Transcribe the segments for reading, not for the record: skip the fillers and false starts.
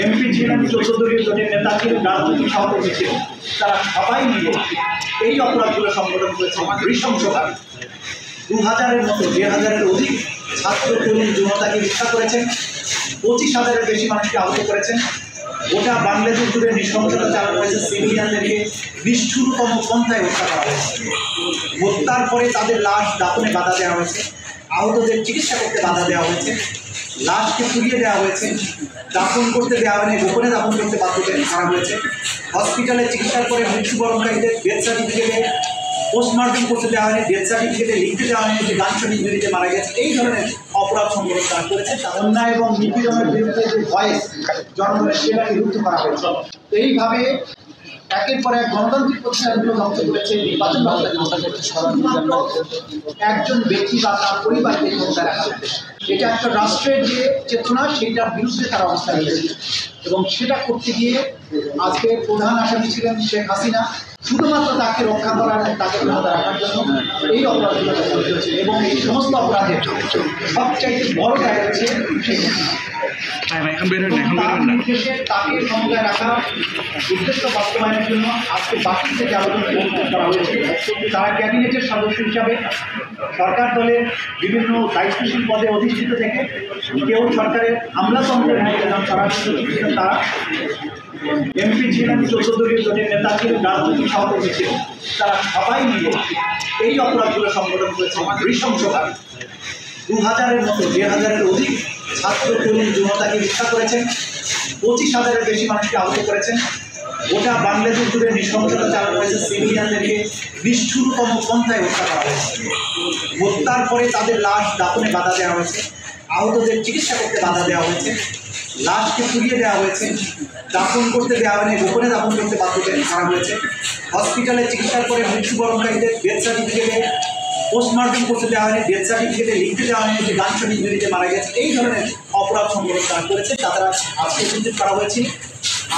MP ছিলেন, 14 দলীয় জোটের নেতা ছিলেন, রাজনৈতিক সভাপতি ছিলেন। তারা সবাই মিলে এই অপরাধগুলো সংগঠন করেছে নৃশংসভাবে। 2000-এর মতো 1000-এর অধিক ছাত্র তরুণ জনতাকে হত্যা করেছেন, 25,000-এর বেশি মানুষকে আহত করেছেন। গোটা বাংলাদেশ জুড়ে নৃশংসতা চালানো হয়েছে, সিভিলিয়ানদেরকে নিষ্ঠুরতম পন্থায় হত্যা করা হয়েছে। হত্যার পরে তাদের লাশ দাফনে বাধা দেওয়া হয়েছে, আহতদের চিকিৎসা করতে বাধা দেওয়া হয়েছে, লাশকে পুড়িয়ে দেওয়া হয়েছে, দাফন করতে দেওয়া হয়নি, গোপনে দাফন করতে বাধ্য করা হয়েছে। হসপিটালে চিকিৎসার পরে মৃত্যুবরণকারীদের ডেথ সার্টিফিকেটে পোস্টমর্টম করতে দেওয়া হয়নি, ডেথ সার্টিফিকেটে লিখতে দেওয়া হয়নি যে গানশন ইঞ্জুরিতে মারা গেছে। এই ধরনের অপরাধ সংগঠন তারা করেছে। অন্যায় এবং নিপীড়নের বিরুদ্ধে যে ভয়েস জনগণের, সেটাকে রুদ্ধ করা হয়েছে। এইভাবে একের পর এক গণতান্ত্রিক প্রতিষ্ঠানগুলো ধ্বংস করেছে। নির্বাচন শুধুমাত্র একজন ব্যক্তি বা তার পরিবারকে ক্ষমতা রাখা, এটা একটা রাষ্ট্রের যে চেতনা, সেটার বিরুদ্ধে তারা অবস্থান নিয়েছে। এবং সেটা করতে গিয়ে আজকে প্রধান আসামি ছিলেন শেখ হাসিনা, শুধুমাত্র তাকে রক্ষা করার, তাকে ক্ষমতা রাখার জন্য এই অপরাধগুলো হয়েছে। এবং এই সমস্ত অপরাধের সবচাইতে বড় দায় হচ্ছে তাকে ক্ষমতায় রাখার উদ্দেশ্য বাস্তবায়নের জন্য আজকে বাকি থেকে আবেদন করা হয়েছে। তারা ক্যাবিনেটের সদস্য হিসাবে সরকার দলের বিভিন্ন দায়িত্বশীল পদে অধিষ্ঠিত থেকে কেউ সরকারের আমলাতন্ত্রের মধ্যে সরাসরি ছিলেন, তারা এমপি ছিলেন, 14 দলীয় জোটের নেতা ছিলেন, রাজনৈতিক সভাপতি ছিলেন। তারা সবাই মিলে এই অপরাধগুলো সংগঠন করেছে নৃশংসভাবে। 2000-এর মতো 1000-এর অধিক ছাত্র তরুণ জনতাকে হত্যা করেছেন, 25,000-এর বেশি মানুষকে আহত করেছেন। গোটা বাংলাদেশ জুড়ে নৃশংসতা চালানো হয়েছে, সিভিলিয়ানদেরকে নিষ্ঠুরতম পন্থায় হত্যা করা হয়েছে। হত্যার পরে তাদের লাশ দাফনে বাধা দেওয়া হয়েছে, আহতদের চিকিৎসা করতে বাধা দেওয়া হয়েছে, লাশকে পুড়িয়ে দেওয়া হয়েছে, দাফন করতে দেওয়া হয়নি, গোপনে দাফন করতে বাধ্য করা হয়েছে। হসপিটালে চিকিৎসার পরে মৃত্যুবরণকারীদের ডেথ সার্টিফিকেটে পোস্টমর্টম করতে দেওয়া হয়নি, ডেথ সার্টিফিকেটে লিখতে দেওয়া হয়নি যে গানশন ইঞ্জুরিতে মারা গেছে। এই ধরনের অপরাধ সংগঠন তারা করেছে, তারা আজকে চিহ্নিত করা হয়েছে।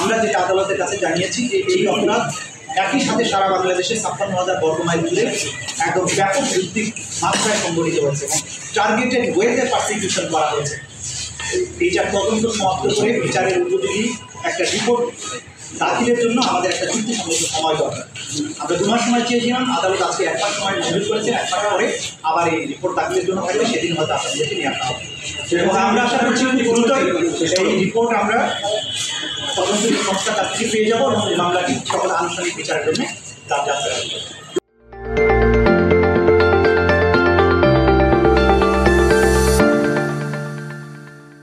আমরা যেটা আদালতের কাছে জানিয়েছি যে এই অপরাধ একই সাথে সারা বাংলাদেশে 56,000 বর্গমাইল জুড়ে একদম ব্যাপক ভিত্তিক মাত্রায় সংগঠিত হয়েছে এবং টার্গেটেড ওয়েতে পারসিকিউশন করা হয়েছে। এইটার তদন্ত সমাপ্ত করে বিচারের উপযোগী একটা রিপোর্ট দাখিলের জন্য আমাদের একটা যুক্তিসঙ্গত সময় দরকার। আমরা 2 মাস সময় চেয়েছিলাম, আদালত আজকে 1 মাস সময় মঞ্জুর করেছেন। 1 মাস পরে আবার এই রিপোর্ট দাখিলের জন্য থাকবে, সেদিন হয়তো আপনাদেরকে নিয়ে আসা হবে। এবং আমরা আশা করছি এই রিপোর্ট আমরা তদন্ত সংস্থার কাছ থেকে পেয়ে যাবো এবং মামলাটি সকল আনুষ্ঠানিক বিচারের জন্য তার যাত্রা।